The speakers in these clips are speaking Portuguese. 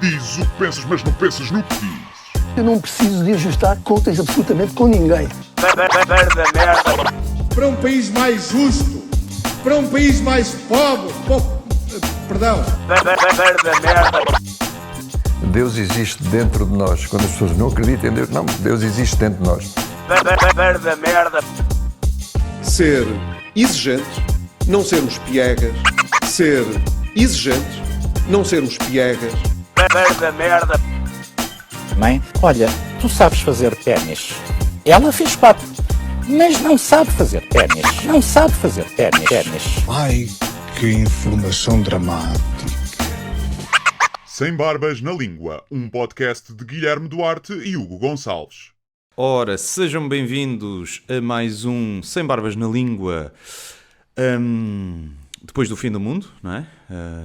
Dizes o que pensas, mas não pensas no que dizes. Eu não preciso de ajustar contas absolutamente com ninguém. Para um país mais justo, para um país mais pobre, perdão. Deus existe dentro de nós. Quando as pessoas não acreditam em Deus, não, Deus existe dentro de nós. Ser exigentes, não sermos piegas. Ser exigentes, não sermos piegas. Mãe, olha, tu sabes fazer ténis. Ela fez 4, mas não sabe fazer ténis. Não sabe fazer ténis. Ai, que informação dramática. Sem Barbas na Língua, um podcast de Guilherme Duarte e Hugo Gonçalves. Ora, sejam bem-vindos a mais um Sem Barbas na Língua. Depois do fim do mundo, não é?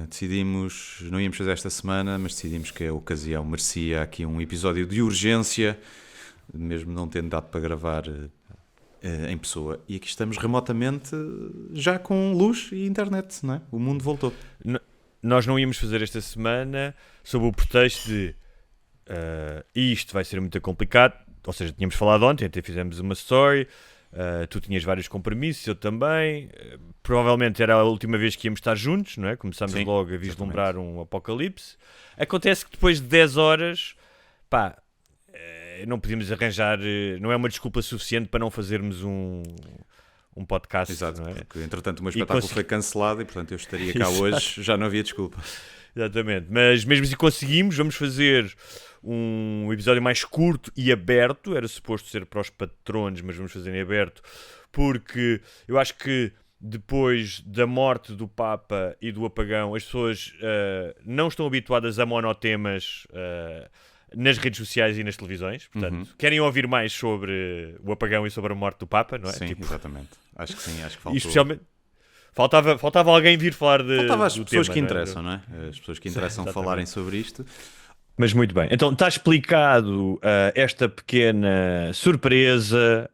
Decidimos, não íamos fazer esta semana, mas decidimos que a ocasião merecia aqui um episódio de urgência, mesmo não tendo dado para gravar em pessoa. E aqui estamos remotamente, já com luz e internet, não é? O mundo voltou. Nós não íamos fazer esta semana sob o pretexto de isto vai ser muito complicado. Ou seja, tínhamos falado ontem, até fizemos uma story, tu tinhas vários compromissos, eu também. Provavelmente era a última vez que íamos estar juntos, não é? Começámos logo a vislumbrar exatamente um apocalipse. Acontece que depois de 10 horas, pá, não podíamos arranjar, não é uma desculpa suficiente para não fazermos um podcast. Exato, não é? Porque entretanto o meu espetáculo foi cancelado e portanto eu estaria cá hoje, já não havia desculpa. Exatamente, mas mesmo assim conseguimos, vamos fazer um episódio mais curto e aberto, era suposto ser para os patronos, mas vamos fazer em aberto, porque eu acho que depois da morte do Papa e do apagão, as pessoas não estão habituadas a monotemas nas redes sociais e nas televisões, portanto, querem ouvir mais sobre o apagão e sobre a morte do Papa, não é? Sim, exatamente. Acho que sim, acho que faltou. E especialmente faltava alguém vir falar Faltava as pessoas tema, que não é? interessam, não é? As pessoas que interessam falarem sobre isto. Mas muito bem, então está explicado esta pequena surpresa,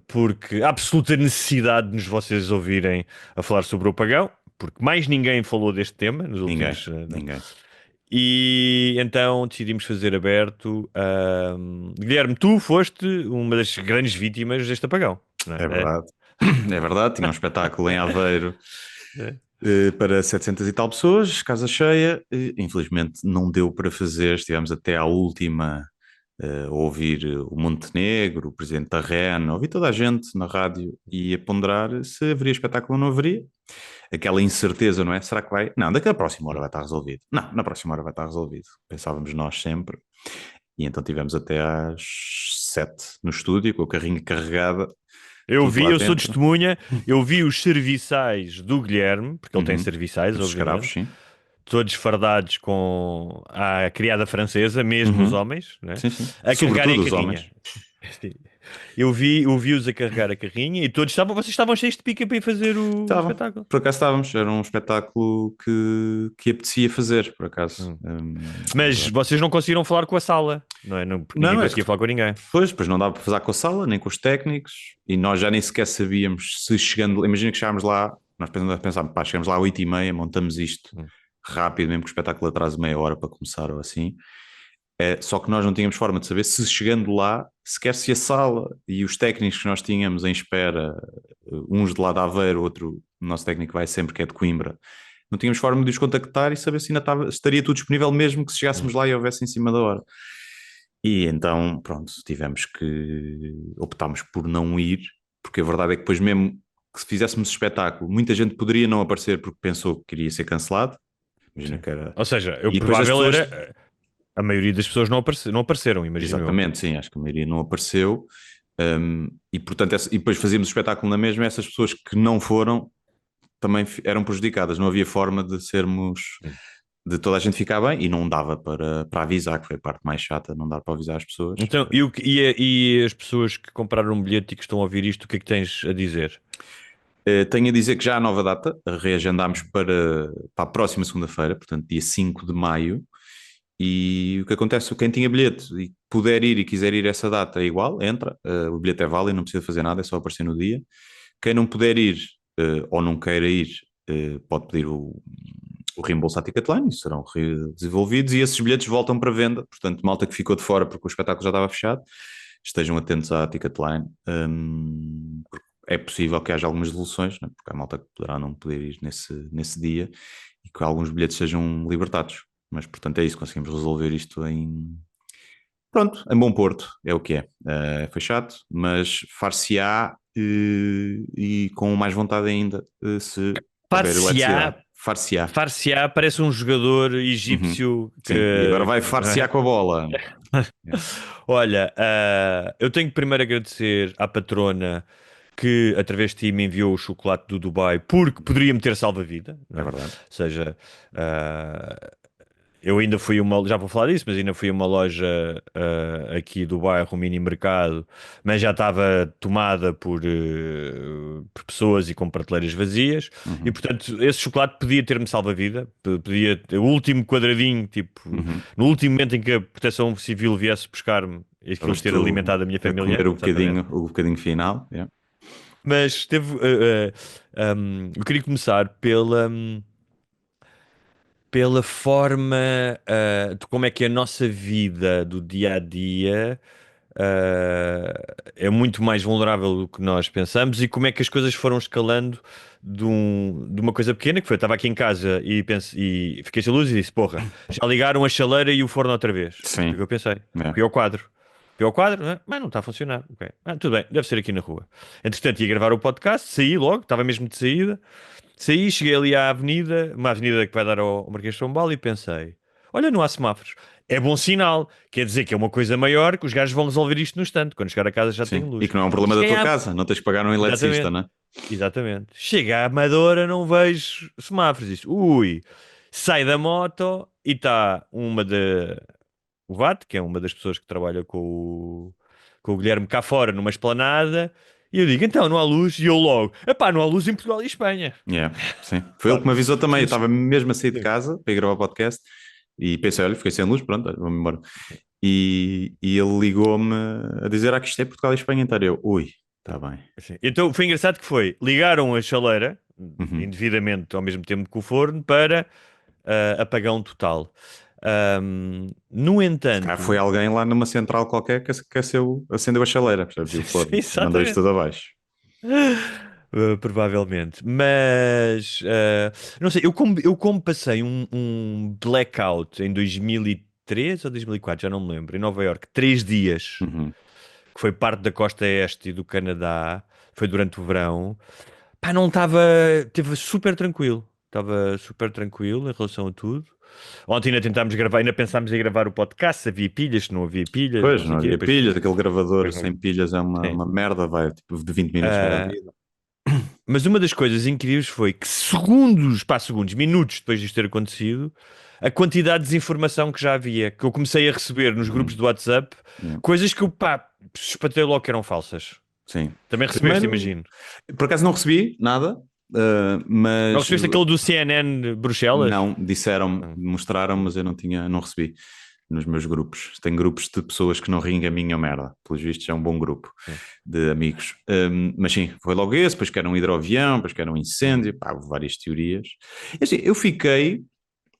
porque há absoluta necessidade de vocês ouvirem a falar sobre o apagão, porque mais ninguém falou deste tema nos últimos... Ninguém. E então decidimos fazer aberto. Guilherme, tu foste uma das grandes vítimas deste apagão, não é? É verdade. É verdade, tinha um espetáculo em Aveiro para 700 e tal pessoas, casa cheia. Infelizmente não deu para fazer, estivemos até à última a ouvir o Montenegro, o presidente da REN, ouvi toda a gente na rádio e a ponderar se haveria espetáculo ou não haveria. Aquela incerteza, não é? Será que vai? Não, daqui a próxima hora vai estar resolvido. Não, na próxima hora vai estar resolvido. Pensávamos nós sempre. E então tivemos até às 7 no estúdio, com a carrinha carregada. Eu sou testemunha, eu vi os serviçais do Guilherme, porque ele tem serviçais, os escravos, sim. Todos fardados com a criada francesa, mesmo os homens, né? Sim. A carregarem a os carrinha. homens. Eu vi-os a carregar a carrinha e vocês estavam cheios de pica para ir fazer o espetáculo. Por acaso estávamos, era um espetáculo que apetecia fazer, por acaso. Mas vocês não conseguiram falar com a sala, não é? Porque ninguém conseguia falar com ninguém. Pois não dava para falar com a sala, nem com os técnicos, e nós já nem sequer sabíamos se chegando, imagina que chegámos lá, nós pensámos, chegamos lá às 8h30, montamos isto rápido, mesmo que o espetáculo atrase meia hora para começar ou assim. Só que nós não tínhamos forma de saber se chegando lá, sequer se a sala e os técnicos que nós tínhamos em espera, uns de lá de Aveiro, outro, o nosso técnico vai sempre, que é de Coimbra, não tínhamos forma de os contactar e saber se ainda estaria tudo disponível mesmo que se chegássemos lá e houvesse em cima da hora. E então, pronto, optámos por não ir, porque a verdade é que depois mesmo que se fizéssemos espetáculo, muita gente poderia não aparecer porque pensou que iria ser cancelado. Imagina que era... Ou seja, a maioria das pessoas não apareceram, imagino. Exatamente, sim, acho que a maioria não apareceu. E portanto, e depois fazíamos o espetáculo na mesma, essas pessoas que não foram também eram prejudicadas, não havia forma de de toda a gente ficar bem e não dava para avisar, que foi a parte mais chata, não dava para avisar as pessoas. Então, e as pessoas que compraram um bilhete e que estão a ouvir isto, o que é que tens a dizer? Tenho a dizer que já há nova data, reagendámos para a próxima segunda-feira, portanto dia 5 de maio. E o que acontece, quem tinha bilhete e puder ir e quiser ir essa data é igual, entra, o bilhete é válido, não precisa fazer nada, é só aparecer no dia. Quem não puder ir ou não queira ir, pode pedir o reembolso à Ticketline, isso serão desenvolvidos e esses bilhetes voltam para venda. Portanto, malta que ficou de fora porque o espetáculo já estava fechado, estejam atentos à Ticketline. Porque é possível que haja algumas devoluções, né? Porque há malta que poderá não poder ir nesse dia e que alguns bilhetes sejam libertados. Mas, portanto, é isso, conseguimos resolver isto Pronto, em bom porto, é o que é. Foi chato, mas far-se-á e com mais vontade ainda se houver eletricidade. Far-se-á. Far-se-á parece um jogador egípcio que... Sim, e agora vai far-se-á com a bola. Olha, eu tenho que primeiro agradecer à patrona que através de ti me enviou o chocolate do Dubai porque poderia-me ter salva-vida. É verdade. Ou seja, eu ainda fui já vou falar disso, mas ainda fui a uma loja aqui do bairro, um mini mercado, mas já estava tomada por pessoas e com prateleiras vazias, e portanto esse chocolate podia ter-me salva-vida, podia o último quadradinho, tipo, no último momento em que a Proteção Civil viesse buscar-me e aquilo ter alimentado a minha família. Comer o bocadinho final, yeah. Mas eu queria começar pela forma de como é que a nossa vida do dia a dia é muito mais vulnerável do que nós pensamos e como é que as coisas foram escalando de uma coisa pequena que foi, estava aqui em casa e fiquei sem luz e disse, porra, já ligaram a chaleira e o forno outra vez. Sim. O que eu pensei? Fui ao quadro, mas não está a funcionar. Okay. Tudo bem, deve ser aqui na rua. Entretanto, ia gravar o podcast, saí logo, estava mesmo de saída. Saí, cheguei ali à avenida, uma avenida que vai dar ao Marquês de Pombal e pensei, olha, não há semáforos. É bom sinal, quer dizer que é uma coisa maior que os gajos vão resolver isto no instante, quando chegar a casa já tem luz. E que não é um problema da tua casa, não tens que pagar um eletricista, não é? Exatamente. Chega à Amadora, não vejo semáforos. Diz, sai da moto e está o VAT, que é uma das pessoas que trabalha com o Guilherme cá fora, numa esplanada. E eu digo, então, não há luz? E eu logo, não há luz em Portugal e Espanha. Sim. Foi ele que me avisou também. Eu estava mesmo a sair de casa para ir gravar o podcast e pensei, olha, fiquei sem luz, pronto, vamos embora. E ele ligou-me a dizer, que isto é Portugal e Espanha inteira. Eu, está bem. Então foi engraçado que ligaram a chaleira, indevidamente ao mesmo tempo que o forno, para apagão total. No entanto... foi alguém lá numa central qualquer que acendeu a chaleira, percebes? Mandou isto tudo abaixo. Provavelmente, mas não sei, eu como passei um blackout em 2003 ou 2004, já não me lembro, em Nova Iorque, 3 dias, que foi parte da costa este e do Canadá, foi durante o verão, não estava super tranquilo em relação a tudo. Ontem ainda tentámos gravar, ainda pensámos em gravar o podcast, se havia pilhas, se não havia pilhas. Pois, não havia pilhas, aquele gravador sem pilhas é uma merda, vai tipo de 20 minutos para a vida. Mas uma das coisas incríveis foi que minutos depois disto ter acontecido, a quantidade de desinformação que já havia, que eu comecei a receber nos grupos do WhatsApp, coisas que eu espatei logo que eram falsas. Sim. Também recebeste, imagino. Por acaso não recebi nada. Mas não recebeste aquele do CNN Bruxelas? Não, mostraram, mas eu não recebi nos meus grupos. Tenho grupos de pessoas que não reencaminham merda, pelos vistos é um bom grupo de amigos, mas sim, foi logo esse, depois que era um hidroavião, depois que era um incêndio, várias teorias. E, assim,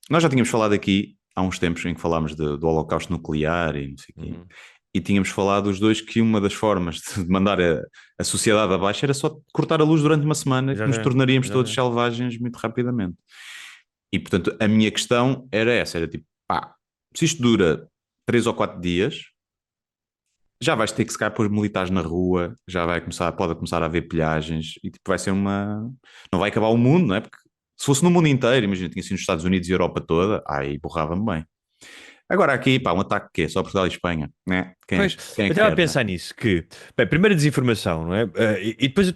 nós já tínhamos falado aqui há uns tempos em que falámos do holocausto nuclear e não sei o quê. E tínhamos falado os dois que uma das formas de mandar a sociedade abaixo era só cortar a luz durante uma semana e que nos tornaríamos todos selvagens muito rapidamente. E, portanto, a minha questão era essa, era tipo, se isto dura 3 ou 4 dias, já vais ter que se calhar pôr militares na rua, pode começar a haver pilhagens e tipo, vai ser não vai acabar o mundo, não é? Porque se fosse no mundo inteiro, imagina, tinha sido nos Estados Unidos e Europa toda, aí borrava-me bem. Agora aqui, um ataque que é só Portugal e Espanha, né? Quem eu estava a pensar nisso, que, primeira desinformação, não é? E depois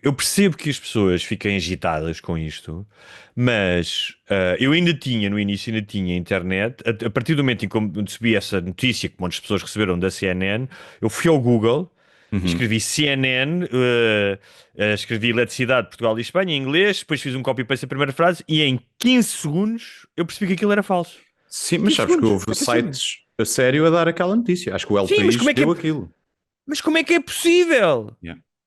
eu percebo que as pessoas fiquem agitadas com isto, mas eu no início ainda tinha internet, a partir do momento em que eu recebi essa notícia que muitas pessoas receberam da CNN, eu fui ao Google, escrevi CNN, escrevi eletricidade, Portugal e Espanha em inglês, depois fiz um copy-paste da primeira frase e em 15 segundos eu percebi que aquilo era falso. Sim, mas sabes que houve sites a sério a dar aquela notícia. Acho que o El País deu aquilo. Mas como é que é possível?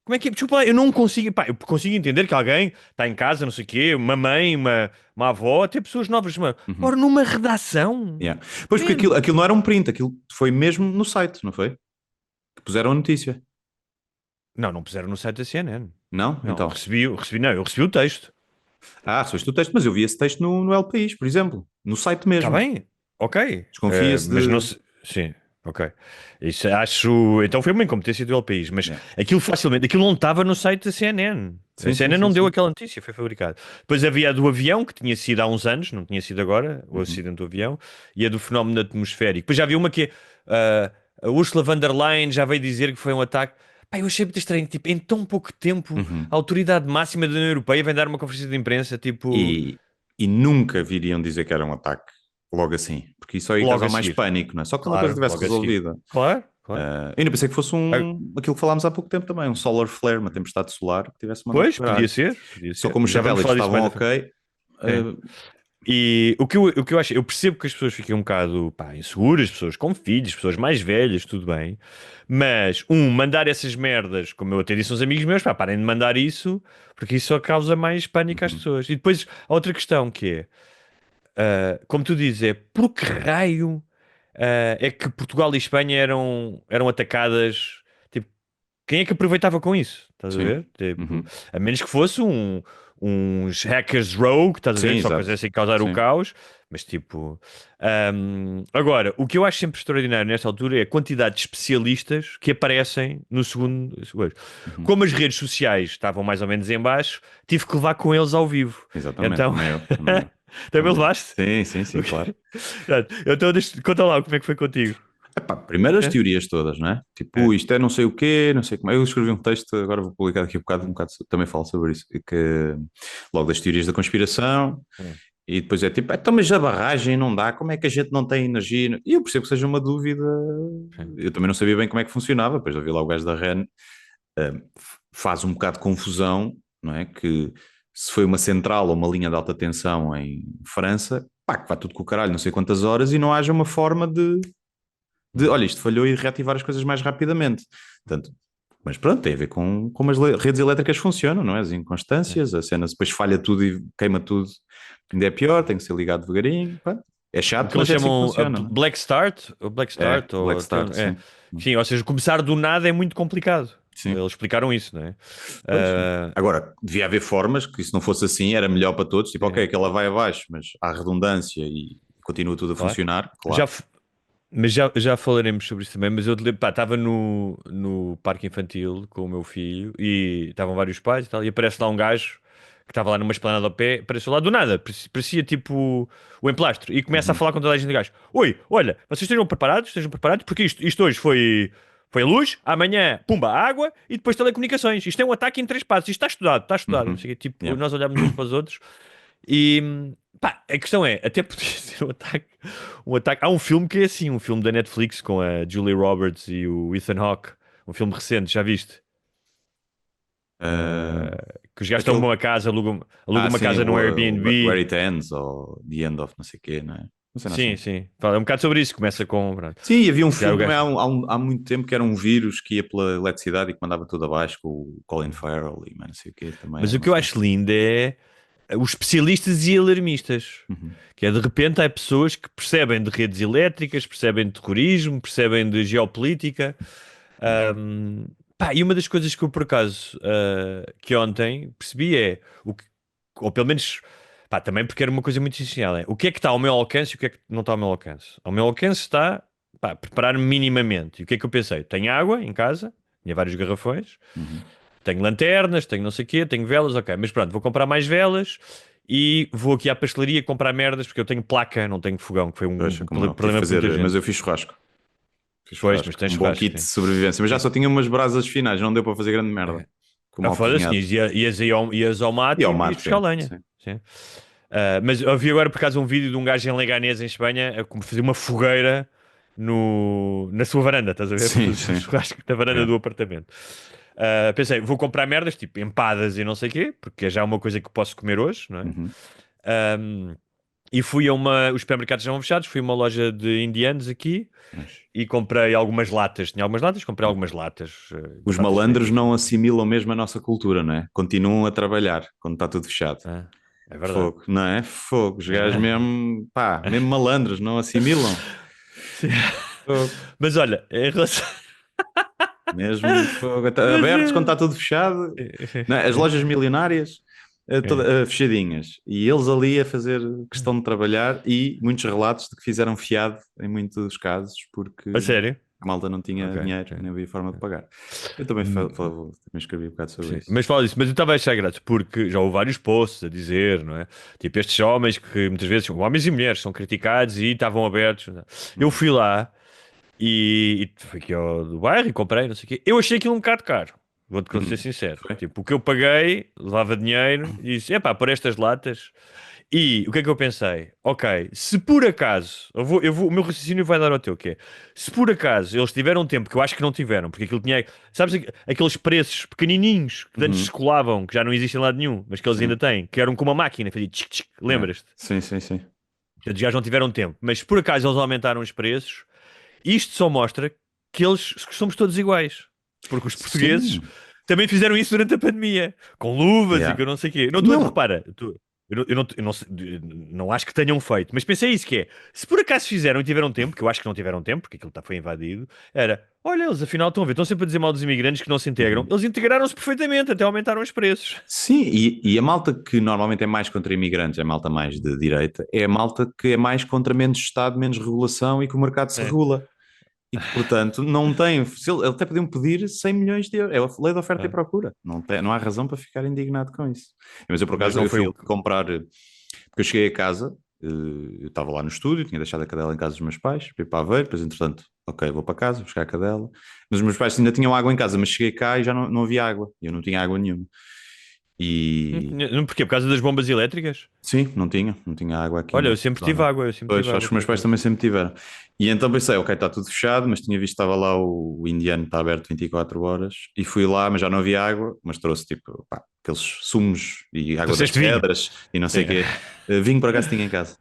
Como é que é? Desculpa lá, eu não consigo. Pá, eu consigo entender que alguém está em casa, não sei o quê, uma mãe, uma avó, até pessoas novas. Mas, ora, numa redação. Yeah. Pois, porque aquilo não era um print, aquilo foi mesmo no site, não foi? Que puseram a notícia. Não puseram no site da CNN. Não? Não, Então. eu recebi o texto. Foste o texto, mas eu vi esse texto no El País, por exemplo. No site mesmo. Está bem, ok. Desconfia-se Mas de... não se... Sim, ok. Isso acho... Então foi uma incompetência do El País, mas aquilo não estava no site da CNN. Sim, A CNN sim, não sim, deu sim. aquela notícia, foi fabricado. Depois havia a do avião, que tinha sido há uns anos, não tinha sido agora, o acidente do avião, e a do fenómeno atmosférico. Depois já havia uma que a Ursula von der Leyen já veio dizer que foi um ataque. Pá, eu achei muito estranho, tipo, em tão pouco tempo, a autoridade máxima da União Europeia vem dar uma conferência de imprensa, tipo... E nunca viriam dizer que era um ataque logo assim, porque isso aí Logo causa a mais seguir. pânico, não é? Só que uma Claro, coisa tivesse logo a seguir. resolvida. Claro. Eu ainda pensei que fosse aquilo que falámos há pouco tempo também, um solar flare, uma tempestade solar que tivesse mandado Pois, parar. podia ser. Só como os Já vamos satélites falar disso estavam mais à frente. ok. E o que eu acho, eu percebo que as pessoas fiquem um bocado inseguras, pessoas com filhos, pessoas mais velhas, tudo bem, mas mandar essas merdas, como eu até disse aos amigos meus, parem de mandar isso, porque isso só causa mais pânico às pessoas. E depois a outra questão que é, como tu dizes, por que raio é que Portugal e Espanha eram atacadas? Tipo, quem é que aproveitava com isso? Estás a ver? Tipo, a menos que fosse uns hackers rogue, estás a ver? Sim, Só exato. quisessem causar o Sim. caos, mas tipo. Agora, o que eu acho sempre extraordinário nesta altura é a quantidade de especialistas que aparecem no segundo. Como as redes sociais estavam mais ou menos em baixo, tive que levar com eles ao vivo. Exatamente, Então... também eu. Também levaste? Sim, claro. Então, conta lá como é que foi contigo. Primeiro as teorias todas, não é? Tipo, isto é não sei o quê, não sei como é. Eu escrevi um texto, agora vou publicar daqui a um bocado também falo sobre isso, que logo das teorias da conspiração, e depois é tipo, então mas a barragem não dá, como é que a gente não tem energia? E eu percebo que seja uma dúvida, eu também não sabia bem como é que funcionava, depois ouvi lá o gajo da REN, faz um bocado de confusão, não é? Que se foi uma central ou uma linha de alta tensão em França, que vai tudo com o caralho, não sei quantas horas, e não haja uma forma de olha, isto falhou e reativar as coisas mais rapidamente. Portanto, mas pronto, tem a ver com como as redes elétricas funcionam, não é? As inconstâncias, a cena depois falha tudo e queima tudo, ainda é pior, tem que ser ligado devagarinho. Pronto. É chato, Que eles mas é assim que chamam funciona. Black Start, ou Black Start, ou Black Start, sim. Sim, ou seja, começar do nada é muito complicado. Sim. Eles explicaram isso, não é? Agora, devia haver formas que, se não fosse assim, era melhor para todos. Tipo, ok, aquela vai abaixo, mas há redundância e continua tudo a funcionar. Claro. Mas já falaremos sobre isso também. Mas eu estava no parque infantil com o meu filho e estavam vários pais e tal, e aparece lá um gajo que estava lá numa esplanada ao pé, apareceu lá do nada, parecia tipo o emplastro, e começa a falar com toda a gente do gajo: oi, olha, vocês estejam preparados, porque isto hoje foi a luz, amanhã, pumba, água, e depois telecomunicações. Isto é um ataque em 3 passos, isto está estudado. Não sei o quê. Tipo, nós olhamos uns para os outros e a questão é, até podia ser um ataque. Há um filme que é assim, um filme da Netflix com a Julia Roberts e o Ethan Hawke, um filme recente, já viste? Que os gajos estão numa casa, alugam uma casa num Airbnb. Where It Ends, ou The End of não sei o quê, não é? Sim. Fala um bocado sobre isso, começa com... Sim, havia um filme também há muito tempo que era um vírus que ia pela eletricidade e que mandava tudo abaixo, com o Colin Farrell e não sei o quê também. Mas o que eu acho lindo é os especialistas e alarmistas. Que é, de repente, há pessoas que percebem de redes elétricas, percebem de terrorismo, percebem de geopolítica. E uma das coisas que eu, por acaso, que ontem percebi é, ou pelo menos, também porque era uma coisa muito essencial, é o que é que está ao meu alcance e o que é que não está ao meu alcance. Ao meu alcance está preparar-me minimamente. E o que é que eu pensei? Tenho água em casa, tinha vários garrafões, tenho lanternas, tenho não sei o quê, tenho velas, ok, mas pronto, vou comprar mais velas e vou aqui à pastelaria comprar merdas, porque eu tenho placa, não tenho fogão, que foi um problema para muita gente. Mas eu fiz churrasco. Pois, mas tens bom kit de sobrevivência, mas já só tinha umas brasas finais, não deu para fazer grande merda. Foda-se, ias ao mato e ias buscar lenha. Sim. Mas eu vi agora por acaso um vídeo de um gajo em Leganés, em Espanha, a como fazer uma fogueira na sua varanda, estás a ver? Sim. Churrasco na varanda do apartamento. Pensei, vou comprar merdas, tipo empadas e não sei o quê, porque é já uma coisa que posso comer hoje, não é? E fui a os supermercados estavam fechados, fui a uma loja de indianos aqui e comprei algumas latas. Tinha algumas latas, comprei algumas latas. Os malandros não assimilam mesmo a nossa cultura, não é? Continuam a trabalhar quando está tudo fechado. É verdade. Fogo, não é? Fogo. Os gajos mesmo, pá, mesmo malandros, não assimilam. Fogo. Mas olha, em relação... Mesmo fogo. Abertos quando está tudo fechado. Não é? As lojas milionárias fechadinhas. E eles ali a fazer questão de trabalhar e muitos relatos de que fizeram fiado em muitos casos porque A sério? a malta não tinha dinheiro, nem havia forma de pagar. Eu também, também escrevi um bocado sobre isso. Mas fala disso, mas eu estava a achar graça porque já houve vários posts a dizer, não é? Tipo, estes homens que muitas vezes, homens e mulheres, são criticados e estavam abertos. Não é? Eu fui lá e fui aqui do bairro e comprei, não sei o quê. Eu achei aquilo um bocado caro. Vou-te ser sincero. Tipo, o que eu paguei, levava dinheiro e disse, epá, por estas latas. E o que é que eu pensei? Ok, se por acaso, o meu raciocínio vai dar ao teu, que é, se por acaso eles tiveram tempo, que eu acho que não tiveram, porque aquilo tinha, sabes, aqueles preços pequenininhos que antes se colavam, que já não existem em lado nenhum, mas que eles ainda têm, que eram com uma máquina, fazia tchic, tchic, lembras-te? Sim, sim, sim. Os gajos não tiveram tempo, mas se por acaso eles aumentaram os preços, isto só mostra que somos todos iguais. Porque os portugueses também fizeram isso durante a pandemia, com luvas e que eu não sei o quê. Repara, eu não acho que tenham feito, mas pensei isso que é, se por acaso fizeram e tiveram tempo, que eu acho que não tiveram tempo, porque aquilo foi invadido, olha, eles afinal estão a ver, estão sempre a dizer mal dos imigrantes que não se integram, eles integraram-se perfeitamente, até aumentaram os preços. Sim, e a malta que normalmente é mais contra imigrantes, é a malta mais de direita, é a malta que é mais contra menos Estado, menos regulação e que o mercado se regula. E que, portanto, não tem. Eles até podiam pedir 100 milhões de euros. É a lei da oferta e procura. Não há razão para ficar indignado com isso. Mas eu, por acaso, eu fui comprar. Porque eu cheguei a casa, eu estava lá no estúdio, tinha deixado a cadela em casa dos meus pais, fui para Aveiro, depois, entretanto, ok, vou para casa, buscar a cadela. Mas os meus pais ainda tinham água em casa, mas cheguei cá e já não havia água. Eu não tinha água nenhuma. E... Porquê? Por causa das bombas elétricas? Sim, não tinha água aqui. Olha, eu sempre tive água. Acho que os meus pais também sempre tiveram. E então pensei, ok, está tudo fechado, mas tinha visto que estava lá o indiano, está aberto 24 horas, e fui lá, mas já não havia água, mas trouxe tipo, aqueles sumos e água das pedras e não sei o quê. Vinho por acaso tinha em casa.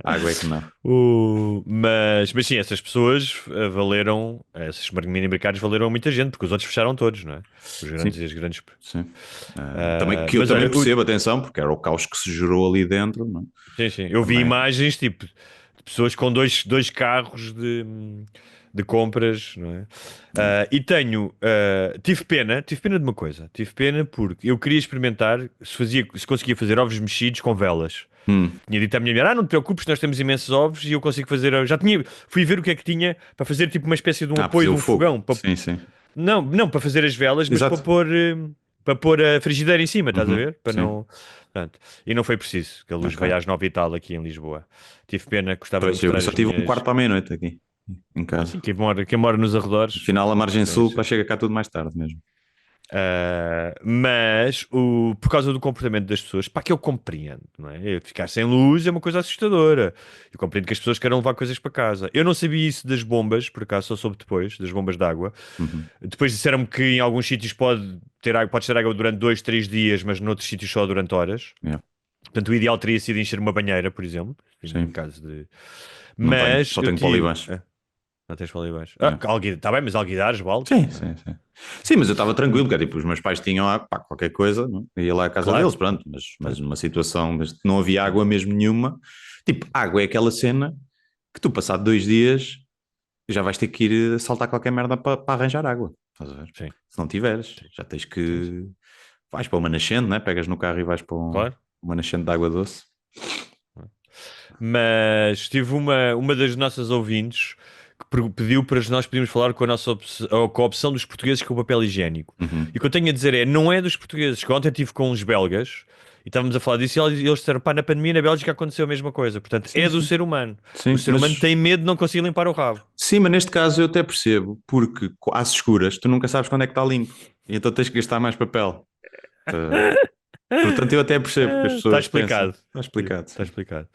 Água é que não. Mas sim, essas pessoas valeram, esses mini mercados valeram a muita gente, porque os outros fecharam todos, não é? Os grandes e as grandes. Sim. Também percebo, atenção, porque era o caos que se gerou ali dentro, não é? Sim. Eu vi imagens tipo de pessoas com dois carros de compras, não é? E tive pena de uma coisa. Tive pena porque eu queria experimentar se conseguia fazer ovos mexidos com velas. Tinha dito à minha mulher, não te preocupes, nós temos imensos ovos e eu consigo fazer. Fui ver o que é que tinha para fazer tipo uma espécie de um apoio de um fogão. Sim. Não, para fazer as velas, mas para pôr a frigideira em cima, estás a ver? Para não. Portanto, e não foi preciso, que a luz veio às 9 e tal aqui em Lisboa. Tive pena, gostava de mostrar. Eu só tive um quarto para a meia-noite aqui em casa. Sim, quem mora nos arredores. Afinal, a margem sul chega cá tudo mais tarde mesmo. Mas por causa do comportamento das pessoas, que eu compreendo, não é? Ficar sem luz é uma coisa assustadora. Eu compreendo que as pessoas querem levar coisas para casa. Eu não sabia isso das bombas, por acaso só soube depois, das bombas de água. Depois disseram-me que em alguns sítios podes ter água durante 2, 3 dias, mas noutros sítios só durante horas. Portanto, o ideal teria sido encher uma banheira, por exemplo, em caso de. Mas só tenho polibaixo. Não tens polibaixo. Está bem, mas alguidares, vale? Sim, mas eu estava tranquilo, porque tipo, os meus pais tinham qualquer coisa, não? Ia lá à casa deles, pronto, mas numa situação, mas não havia água mesmo nenhuma. Tipo, água é aquela cena que tu, passado 2 dias, já vais ter que ir saltar qualquer merda para arranjar água. Estás a ver? Sim. Se não tiveres, já tens que. Vais para uma nascente, né? Pegas no carro e vais para uma nascente de água doce. Mas tive uma das nossas ouvintes que pediu para nós podermos falar com a opção dos portugueses com o papel higiênico. E o que eu tenho a dizer não é dos portugueses, que ontem estive com uns belgas e estávamos a falar disso e eles disseram, na pandemia na Bélgica aconteceu a mesma coisa. Portanto, do ser humano. O ser humano tem medo de não conseguir limpar o rabo. Sim, mas neste caso eu até percebo, porque às escuras tu nunca sabes quando é que está limpo. E então tens que gastar mais papel. Portanto, eu até percebo que as pessoas Está explicado.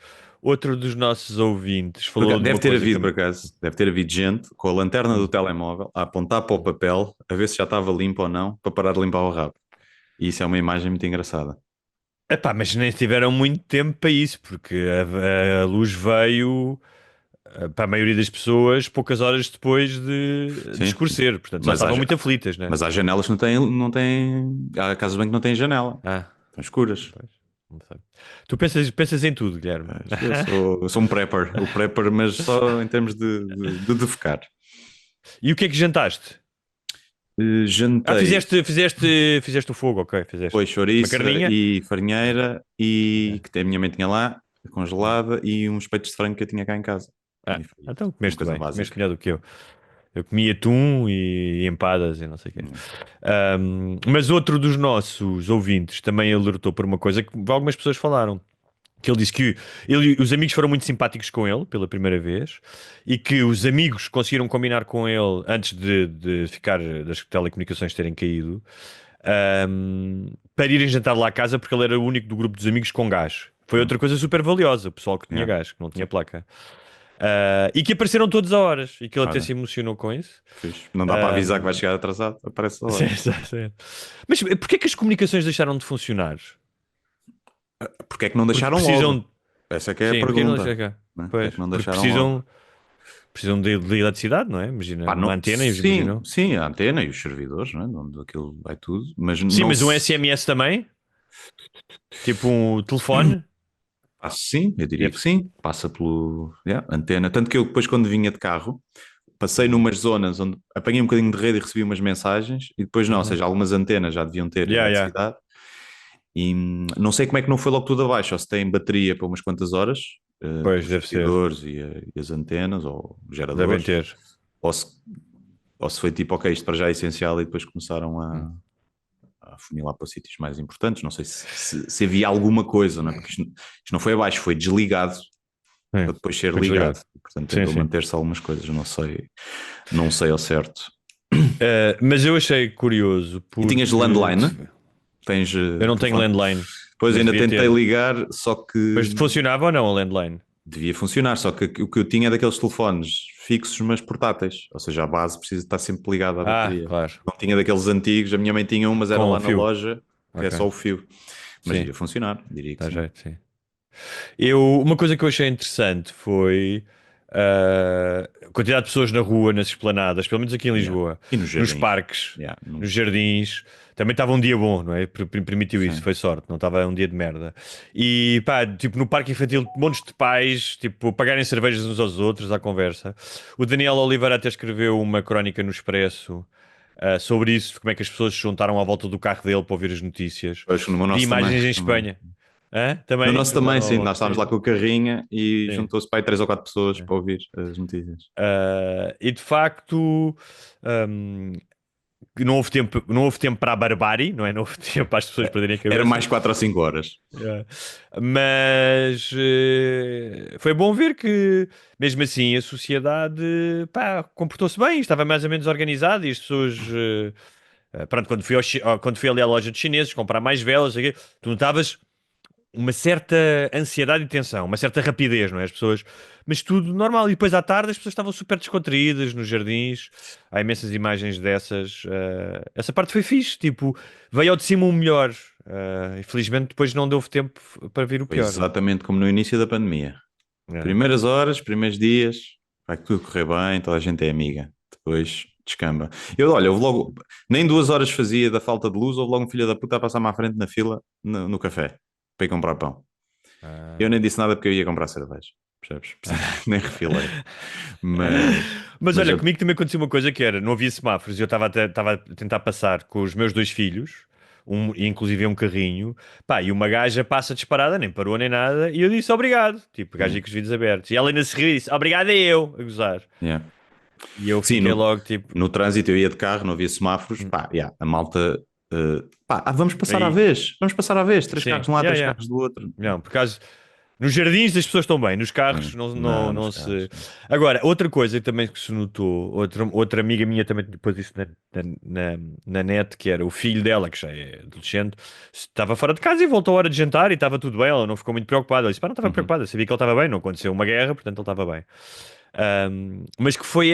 Outro dos nossos ouvintes falou deve ter havido gente com a lanterna do telemóvel a apontar para o papel a ver se já estava limpo ou não, para parar de limpar o rabo. E isso é uma imagem muito engraçada. Epá, mas nem tiveram muito tempo para isso, porque a luz veio para a maioria das pessoas poucas horas depois de Sim. escurecer, portanto já Mas estavam há- muito aflitas, né? Mas há janelas que não têm. Há casas bem que não têm janela. Ah, Estão escuras. pois, não sei. Tu pensas em tudo, Guilherme. Eu sou um prepper. O prepper, mas só em termos de defecar. E o que é que jantaste? Jantei. Fizeste o fogo, ok, fizeste. Foi chouriça Uma carninha? e farinheira e que a minha mãe tinha lá, congelada, e uns peitos de frango que eu tinha cá em casa. Ah, E foi então uma comeste coisa bem, básica. comeste melhor do que eu. Eu comi atum e empadas e não sei o quê. Mas outro dos nossos ouvintes também alertou por uma coisa que algumas pessoas falaram. Que ele disse que os amigos foram muito simpáticos com ele pela primeira vez e que os amigos conseguiram combinar com ele antes de ficar das telecomunicações terem caído para irem jantar lá à casa porque ele era o único do grupo dos amigos com gás. Foi outra coisa super valiosa, o pessoal que tinha gás, que não tinha placa. E que apareceram todos a horas e que ele até Olha. se emocionou com isso. Fixe. Não dá para avisar que vai chegar atrasado, aparece lá. Sim, sim, sim. Mas porquê que as comunicações deixaram de funcionar? Porque é que não Porque deixaram precisam. logo? Essa é que é Sim, a porque não pergunta. deixa cá. Né? Porque Pois, é que não porque deixaram logo? precisam de eletricidade, não é? Imagina, Pá, uma antena e sim, imaginou. sim, a antena e os servidores, não é? Onde aquilo vai tudo. Mas Sim, não mas um se- SMS também? Tipo um telefone? Sim, eu diria Yep. que sim. Passa pelo antena. Tanto que eu depois, quando vinha de carro, passei numas zonas onde apanhei um bocadinho de rede e recebi umas mensagens, e depois não, ou seja, algumas antenas já deviam ter Yeah, eletricidade. E não sei como é que não foi logo tudo abaixo, ou se tem bateria para umas quantas horas, Pois, os deve ser. servidores e as antenas, ou os Devem geradores, ter. ou se foi tipo, ok, isto para já é essencial, e depois começaram a funilar para sítios mais importantes. Não sei se havia alguma coisa, não é? Porque isto não foi abaixo, foi desligado para depois ser foi ligado. desligado. Portanto, Sim, tentou sim. manter-se algumas coisas, não sei ao certo. Mas eu achei curioso E porque... tinhas landline? Tens, Eu não tenho telefone? landline. Pois Mas ainda devia tentei ter. ligar, só que Mas funcionava ou não a landline? devia funcionar, só que o que eu tinha é daqueles telefones fixos, mas portáteis, ou seja, a base precisa estar sempre ligada à bateria. Claro. Não tinha daqueles antigos, a minha mãe tinha um, mas era Com lá o na fio. loja, que é Ok. só o fio. Mas Sim. ia funcionar, diria que Dá sim. jeito, sim. Uma coisa que eu achei interessante foi a quantidade de pessoas na rua, nas esplanadas, pelo menos aqui em Lisboa, E nos nos jardins. parques, Yeah, nos jardins. Também estava um dia bom, não é? Permitiu isso, foi sorte, não estava um dia de merda. E pá, tipo, no parque infantil, montes de pais, tipo, pagarem cervejas uns aos outros à conversa. O Daniel Oliveira até escreveu uma crónica no Expresso. Sobre isso, como é que as pessoas se juntaram à volta do carro dele para ouvir as notícias. Pois, no nosso Vi imagens também, em Espanha. Hã? Também, No nosso também, juntaram sim. à Nós estávamos volta, lá com o carrinho e sim. juntou-se para aí 3 ou 4 pessoas para ouvir as notícias. E de facto, que não houve tempo para a barbárie, não é? Não houve tempo para as pessoas perderem a cabeça. Era mais 4 ou 5 horas. Mas foi bom ver que, mesmo assim, a sociedade pá, comportou-se bem, estava mais ou menos organizada e as pessoas. Pronto, quando fui ali à loja de chineses comprar mais velas, sei quê, tu notavas uma certa ansiedade e tensão, uma certa rapidez, não é? As pessoas, mas tudo normal. E depois à tarde as pessoas estavam super descontraídas nos jardins. Há imensas imagens dessas. Essa parte foi fixe, tipo, veio ao de cima o melhor. Infelizmente depois não deu tempo para vir o Foi pior. exatamente como no início da pandemia. É. Primeiras horas, primeiros dias, vai tudo correr bem, toda a gente é amiga. Depois descamba. Olha, houve logo, nem 2 horas fazia da falta de luz, houve logo um filho da puta a passar-me à frente na fila, no café, para ir comprar pão. Eu nem disse nada porque eu ia comprar cerveja, percebes? Nem refilei. Mas olha, eu- comigo também aconteceu uma coisa que era, não havia semáforos e eu estava a tentar passar com os meus 2 filhos, inclusive um carrinho, pá, e uma gaja passa disparada, nem parou nem nada, e eu disse obrigado, tipo, gaja com os vidros abertos. E ela ainda se riu e disse, obrigado é eu, a gozar. Yeah. E eu Sim, fiquei logo, tipo... No trânsito eu ia de carro, não havia semáforos, a malta... vamos passar Aí. à vez, 3 Sim. carros de um lado, Yeah, 3 yeah. carros do outro. Não, por causa... Nos jardins as pessoas estão bem, nos carros não nos se... carros, Agora, outra coisa também que se notou, outra amiga minha também pôs isso na net, que era o filho dela, que já é adolescente, estava fora de casa e voltou à hora de jantar e estava tudo bem, ela não ficou muito preocupada. Ela disse, pá, não estava preocupada, sabia que ele estava bem, não aconteceu uma guerra, portanto ele estava bem. Mas que foi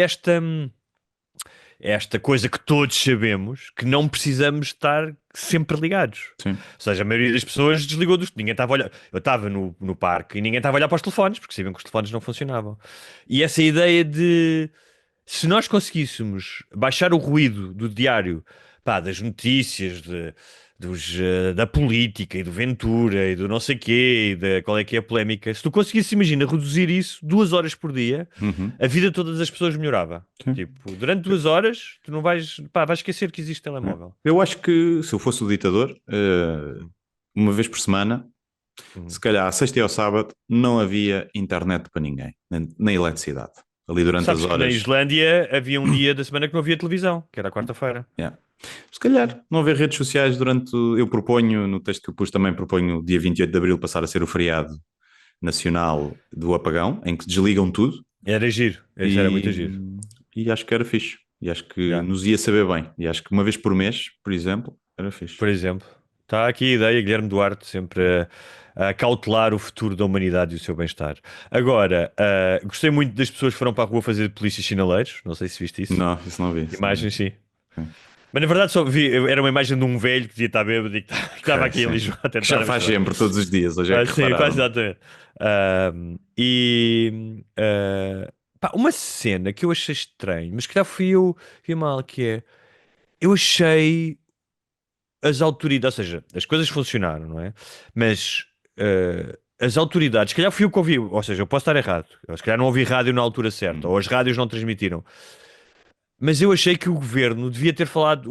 esta coisa que todos sabemos, que não precisamos estar sempre ligados. Sim. Ou seja, a maioria das pessoas desligou dos... Ninguém estava a olhar. Eu estava no parque e ninguém estava a olhar para os telefones, porque sabiam que os telefones não funcionavam. E essa ideia de... Se nós conseguíssemos baixar o ruído do diário, pá, das notícias, da política e do Ventura e do não sei quê, e da qual é que é a polémica, se tu conseguisses, imagina, reduzir isso 2 horas por dia, a vida de todas as pessoas melhorava. Sim. Tipo, durante 2 horas, tu não vais, pá, vais esquecer que existe telemóvel. Eu acho que se eu fosse o ditador, uma vez por semana, se calhar à sexta e ao sábado, não havia internet para ninguém, nem eletricidade. Ali durante Sabes as que horas. na Islândia havia um dia da semana que não havia televisão, que era a quarta-feira. Yeah. Se calhar não haver redes sociais durante. Eu proponho, no texto que eu pus também, proponho o dia 28 de Abril passar a ser o feriado nacional do apagão, em que desligam tudo. Era giro, isso era muito giro. E acho que era fixe. E acho que Yeah. nos ia saber bem. E acho que uma vez por mês, por exemplo, era fixe. Por exemplo, está aqui a ideia, Guilherme Duarte, sempre a cautelar o futuro da humanidade e o seu bem-estar. Agora, gostei muito das pessoas que foram para a rua fazer de polícias sinaleiros, não sei se viste isso. Não, isso não vi. Imagens, sim. Sim. Mas na verdade só vi, era uma imagem de um velho que devia estar bêbado e que estava aqui sim. em Lisboa a tentar... Que já faz sempre, todos os dias. Hoje é que Sim, repararam. quase exatamente. Pá, uma cena que eu achei estranho, mas que já fui eu vi mal, que é... Eu achei as autoridades, ou seja, as coisas funcionaram, não é? Mas as autoridades, se calhar fui eu que ouvi, ou seja, eu posso estar errado, eu, se calhar não ouvi rádio na altura certa, ou as rádios não transmitiram. Mas eu achei que o governo devia ter falado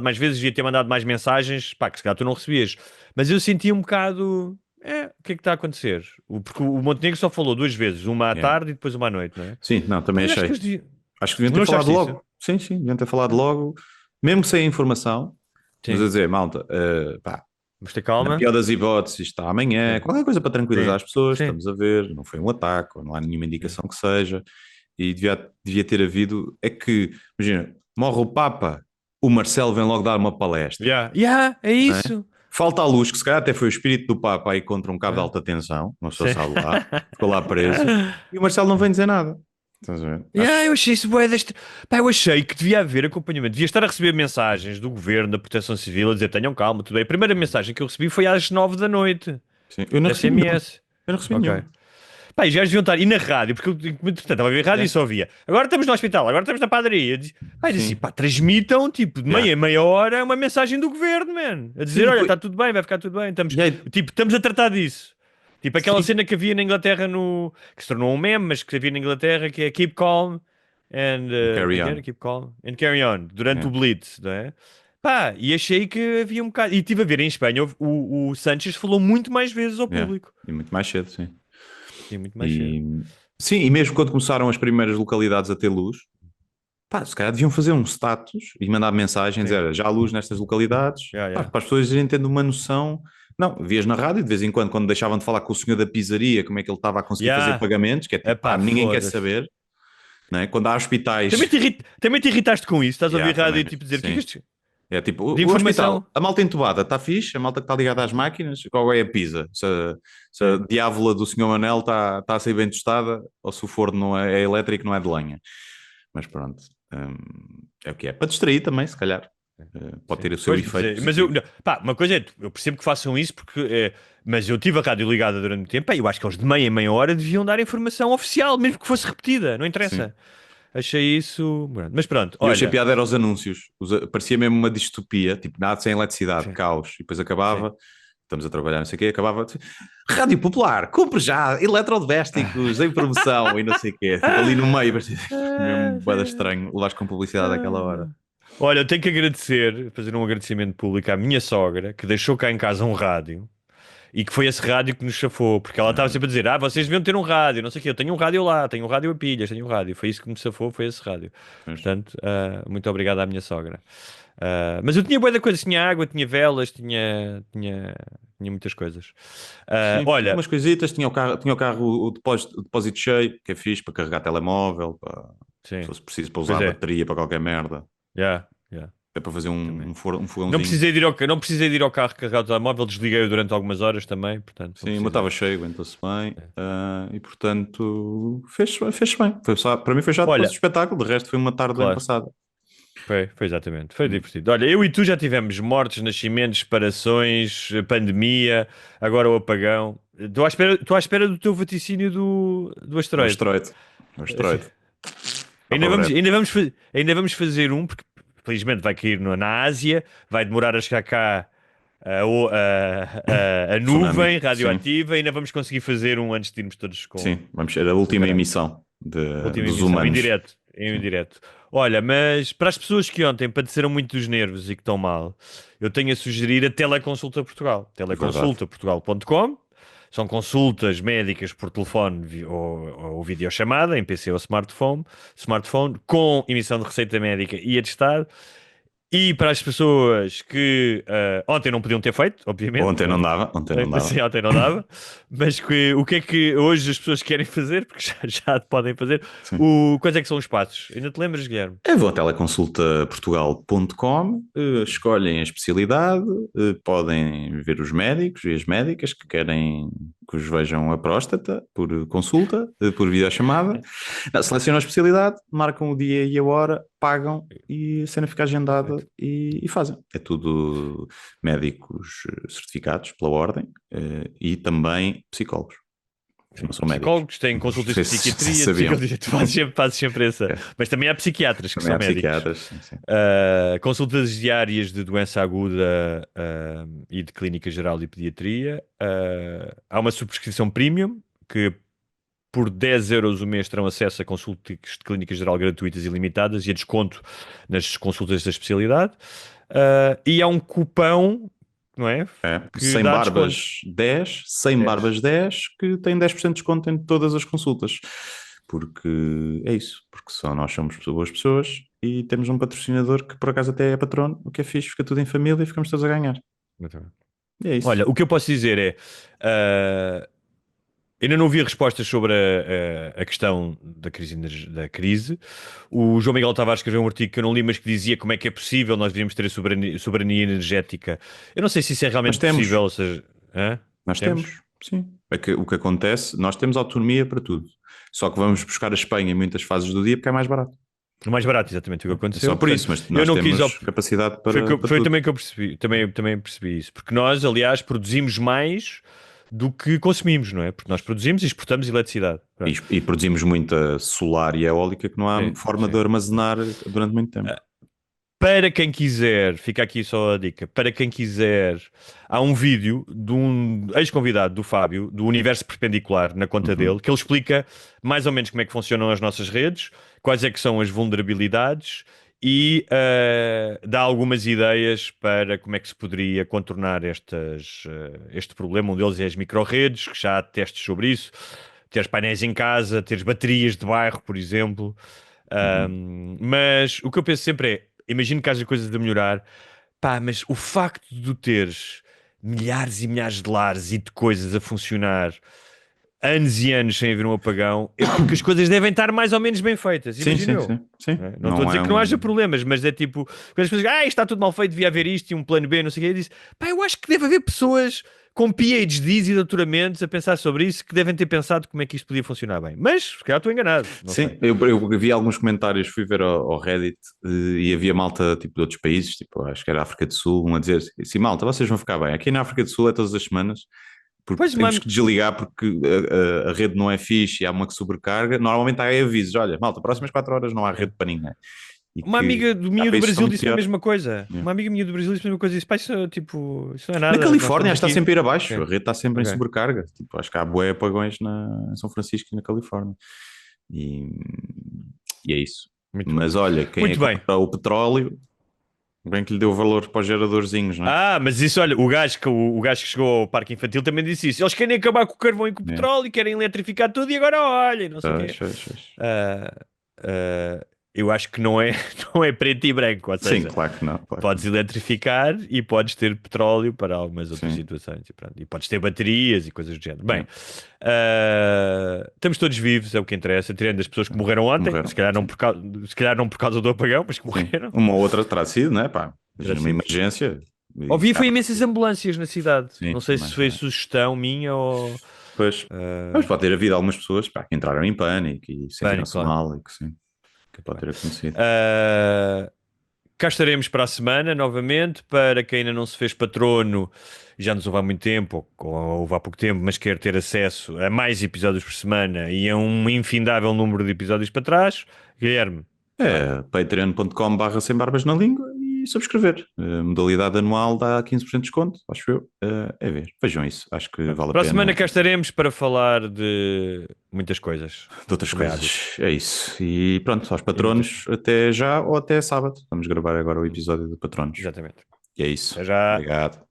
mais vezes, devia ter mandado mais mensagens, pá, que se calhar tu não recebias. Mas eu senti um bocado, o que é que está a acontecer? Porque o Montenegro só falou 2 vezes, uma à tarde e depois uma à noite, não é? Sim, não, também Mas achei. Acho que Não deviam ter falado achaste logo. Sim, deviam ter falado logo, mesmo sem informação. Sim. Mas a dizer, malta, pá, Mas ter na calma. pior das hipóteses, está amanhã, qualquer coisa para tranquilizar Sim. as pessoas, Sim. estamos a ver, não foi um ataque, ou não há nenhuma indicação que seja, e devia ter havido, é que, imagina, morre o Papa, o Marcelo vem logo dar uma palestra. É isso. Falta a luz, que se calhar até foi o espírito do Papa aí contra um cabo de alta tensão, uma pessoa sabe lá, ficou lá preso, e o Marcelo não vem dizer nada. Estás a ver? Eu achei isso bué deste... Pá, eu achei que devia haver acompanhamento, devia estar a receber mensagens do governo, da Proteção Civil, a dizer tenham calma, tudo bem. A primeira mensagem que eu recebi foi às 9 da noite. Sim. Eu não recebi nenhum. SMS. Eu não recebi Ok. nenhum. Pá, e os gajos deviam estar, e na rádio, porque eu, entretanto, estava a ver rádio e só via. Agora estamos no hospital, agora estamos na padaria. Eu disse assim, pá, transmitam, tipo, de meia hora, uma mensagem do governo, man. A dizer, Sim, olha, foi- está tudo bem, vai ficar tudo bem. Estamos, E aí- tipo, estamos a tratar disso. Tipo, aquela Sim. cena que havia na Inglaterra, que se tornou um meme, mas que havia na Inglaterra, que é Keep Calm and Carry como é que on. era? Keep Calm and Carry On, durante É. o Blitz, não é? Pá, e achei que havia um bocado. E estive a ver em Espanha, o Sánchez falou muito mais vezes ao Yeah. público. E muito mais cedo, sim. Sim, muito mais cedo. Sim, e mesmo quando começaram as primeiras localidades a ter luz, pá, se calhar deviam fazer um status e mandar mensagem, dizer já há luz nestas localidades, Yeah. pá, para as pessoas irem tendo uma noção. Não, vias na rádio de vez em quando deixavam de falar com o senhor da pizzaria, como é que ele estava a conseguir Yeah. fazer pagamentos, que é tipo, Epá, ninguém quer foda-se. saber. Não é? Quando há hospitais, Também te irritaste com isso? Estás a ouvir Yeah, rádio e também, tipo dizer sim. que isto... é tipo, De o informação. hospital, a malta entubada está fixe, a malta que está ligada às máquinas, qual é a pizza? Se a diávola do senhor Manel está a sair bem tostada, ou se o forno não é elétrico, não é de lenha. Mas pronto, é o que é. Para distrair também, se calhar. Pode ter o seu Pois, efeito. mas pá, uma coisa é, eu percebo que façam isso porque mas eu tive a rádio ligada durante muito tempo, pá, eu acho que eles de meia em meia hora deviam dar informação oficial, mesmo que fosse repetida, não interessa. Achei isso, mas pronto, Eu olha, achei piada era os anúncios. Parecia mesmo uma distopia, tipo nada sem eletricidade, Sim. caos. E depois acabava, estamos a trabalhar, não sei o quê, acabava. Rádio Popular, compre já eletrodomésticos em promoção e não sei o quê. Tipo, ali no meio, mesmo bada estranho, levares com publicidade àquela hora. olha, eu tenho que fazer um agradecimento público à minha sogra, que deixou cá em casa um rádio. E que foi esse rádio que nos chafou, porque ela estava sempre a dizer: vocês deviam ter um rádio, não sei o quê, eu tenho um rádio lá, tenho um rádio a pilhas, tenho um rádio. Foi isso que me chafou, foi esse rádio. Portanto, muito obrigado à minha sogra. Mas eu tinha bué da coisa, tinha água, tinha velas, tinha muitas coisas. Sim, Olha, umas coisitas, tinha o carro, o depósito cheio, que é fixe para carregar telemóvel, para, sim, se fosse preciso para usar Pois a é. bateria para qualquer merda. yeah. É para fazer um fogãozinho. Não precisei de ir ao carro carregar o telemóvel, desliguei-o durante algumas horas também, portanto. Sim, o meu estava cheio, aguentou-se bem. E portanto, fez-se bem. Para mim foi só depois do espetáculo, de resto foi uma tarde bem passada. Foi exatamente, foi divertido. Olha, eu e tu já tivemos mortes, nascimentos, separações, pandemia, agora o apagão. Estou à espera do teu vaticínio do asteroide. O asteroide. Ainda vamos fazer um, porque felizmente vai cair na Ásia, vai demorar a chegar cá a nuvem radioativa, ainda vamos conseguir fazer um antes de irmos todos com... Sim, vamos ser a última emissão dos humanos. Em direto. Olha, mas para as pessoas que ontem padeceram muito dos nervos e que estão mal, eu tenho a sugerir a Teleconsulta Portugal. Teleconsultaportugal.com. São consultas médicas por telefone ou videochamada, em PC ou smartphone, com emissão de receita médica e atestado. E para as pessoas que ontem não podiam ter feito, obviamente. Ontem não dava. Sim, ontem não dava. Mas o que é que hoje as pessoas querem fazer? Porque já podem fazer. Quais é que são os passos? Ainda te lembras, Guilherme? Vão a teleconsultaportugal.com, escolhem a especialidade, podem ver os médicos e as médicas que querem que os vejam a próstata por consulta, por videochamada. Selecionam a especialidade, marcam o dia e a hora, pagam e a cena fica agendada e fazem. É tudo médicos certificados pela ordem e também psicólogos. Não são psicólogos, têm consultas de psiquiatria, tu fazes sempre essa. Mas também há psiquiatras que são médicos. Sim. Consultas diárias de doença aguda e de clínica geral e pediatria. Há uma subscrição premium que por 10 euros o mês terão acesso a consultas de clínica geral gratuitas e limitadas e a desconto nas consultas da especialidade. E há um cupão, não é? Que 100 barbas 10, 100 barbas 10, que tem 10% de desconto em todas as consultas. Porque é isso, porque só nós somos boas pessoas e temos um patrocinador que por acaso até é patrono, o que é fixe, fica tudo em família e ficamos todos a ganhar. Muito bem. E é isso. Olha, o que eu posso dizer é... ainda não ouvi respostas sobre a questão da crise. O João Miguel Tavares escreveu um artigo que eu não li, mas que dizia como é que é possível nós devíamos ter a soberania energética. Eu não sei se isso é realmente possível. Ou seja, nós temos, sim. O que acontece, nós temos autonomia para tudo. Só que vamos buscar a Espanha em muitas fases do dia porque é mais barato. O mais barato, exatamente, o que aconteceu. É só por isso, mas nós temos capacidade para... Foi também que eu percebi, também percebi isso. Porque nós, aliás, produzimos mais do que consumimos, não é? Porque nós produzimos e exportamos eletricidade. E produzimos muita solar e eólica que não há forma de armazenar durante muito tempo. Para quem quiser, fica aqui só a dica, para quem quiser, há um vídeo de um ex-convidado do Fábio, do Universo Perpendicular, na conta dele, que ele explica mais ou menos como é que funcionam as nossas redes, quais é que são as vulnerabilidades e dá algumas ideias para como é que se poderia contornar este problema. Um deles é as micro-redes, que já há testes sobre isso, ter painéis em casa, ter baterias de bairro, por exemplo. Mas o que eu penso sempre é, imagino que haja coisas a melhorar, mas o facto de teres milhares e milhares de lares e de coisas a funcionar anos e anos sem haver um apagão, é porque as coisas devem estar mais ou menos bem feitas. Sim. Não estou a dizer que não haja problemas, mas é tipo, quando as pessoas dizem, isto está tudo mal feito, devia haver isto e um plano B, não sei o que, eu disse, eu acho que deve haver pessoas com PhDs e doutoramentos a pensar sobre isso, que devem ter pensado como é que isto podia funcionar bem. Mas, se calhar estou enganado. Sim, eu vi alguns comentários, fui ver ao Reddit e havia malta tipo, de outros países, tipo, acho que era a África do Sul, a dizer assim, malta, vocês vão ficar bem. Aqui na África do Sul é todas as semanas, porque temos que desligar porque a rede não é fixe e há uma que sobrecarga. Normalmente há avisos, olha, malta, próximas 4 horas não há rede para ninguém. Uma amiga minha do Brasil disse a mesma coisa. Uma amiga minha do Brasil disse a mesma coisa. Isso não é nada. Na Califórnia está sempre a ir abaixo. A rede está sempre em sobrecarga. Tipo, acho que há bué apagões em São Francisco e na Califórnia. E é isso. Mas olha, quem compra o petróleo, bem que lhe deu valor para os geradorzinhos, não é? Mas isso, olha, o gajo que chegou ao parque infantil também disse isso. Eles querem acabar com o carvão e com o petróleo e querem eletrificar tudo e agora olha, não sei o quê. eu acho que não é, não é preto e branco, ou seja, Sim, claro que não. Claro. podes eletrificar e podes ter petróleo para algumas outras Sim. situações. E, pronto, e podes ter baterias e coisas do género. Bem, estamos todos vivos, é o que interessa, tirando as pessoas que morreram ontem, Morreram, se calhar não por causa do apagão, mas que morreram. Uma ou outra terá sido, né? Pá, Terá uma sido. emergência. E Ouvi foi tá. imensas ambulâncias na cidade. Sim, Não sei se também, foi também. sugestão minha ou. Pois. Mas pode ter havido algumas pessoas pá, que entraram em pânico e sentiram-se claro. mal e que sim. Que pode ter acontecido. Cá estaremos para a semana novamente. Para quem ainda não se fez patrono, já nos ouve há muito tempo, ou ouve há pouco tempo, mas quer ter acesso a mais episódios por semana e a um infindável número de episódios para trás, Guilherme. É patreon.com/, sem barbas na língua e subscrever. Modalidade anual dá 15% de desconto, acho eu. É ver, vejam isso, acho que vale a pena. Para a semana cá estaremos para falar de muitas coisas. De outras coisas, é isso. E pronto, aos patronos, até já ou até sábado. Vamos gravar agora o episódio de patronos. Exatamente. E é isso. Até já. Obrigado.